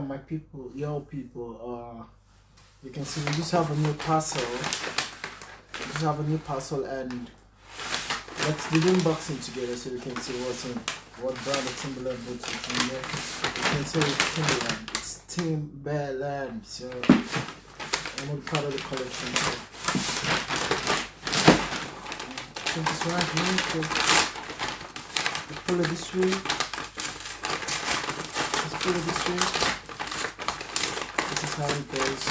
my people, yo people, you can see we just have a new parcel. We just have a new parcel, and let's do the unboxing together so we can see what's in, what brand of Timberland boots is in there. You can say it's Timberland. It's Timberland. So I'm gonna be part of the collection. So I think it's right here. So let's pull it this way. Let's pull it this way. This is how it goes.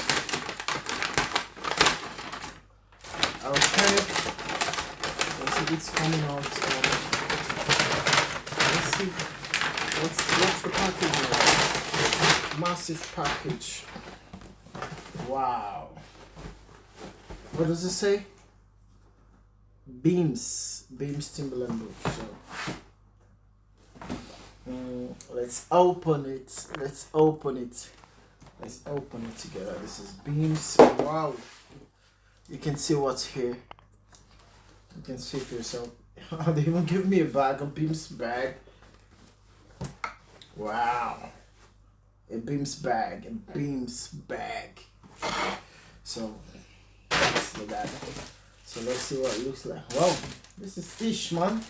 Okay. Let's see if it's coming out. Let's see. What's the package here? Massive package. Wow. What does it say? Beams Timberland boots. So let's open it. Let's open it together. This is Beams. Wow. You can see what's here. You can see for yourself. They even give me a bag, a Beams bag. Wow. A Beams bag. So let's look at it. So let's see what it looks like. Wow, this is fish, man.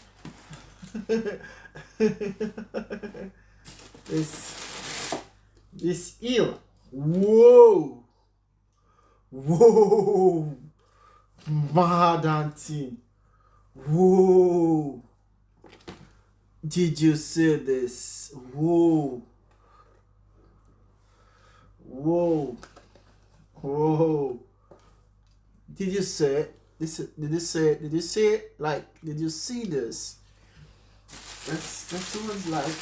this eel. Whoa. Mad auntie. Whoa. Did you see this? Whoa. Did you see it? Did you see it? Like, did you see this? That's what it's like.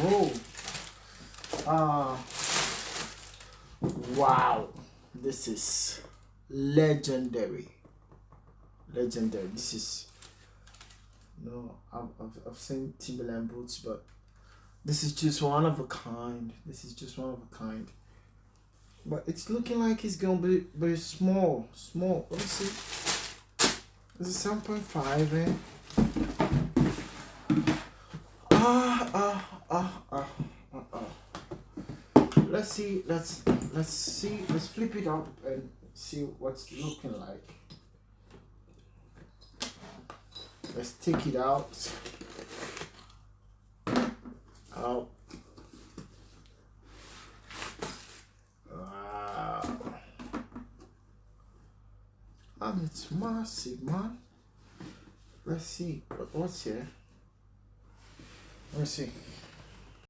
Whoa. Wow. This is legendary. This is, no, I've seen Timberland boots, but this is just one of a kind. But it's looking like it's gonna be very small. Let me see. This is 7.5, eh? Let's see. Let's flip it up and see what's looking like. Let's take it out. Wow. And it's massive, man. Let's see what's here. Let me see.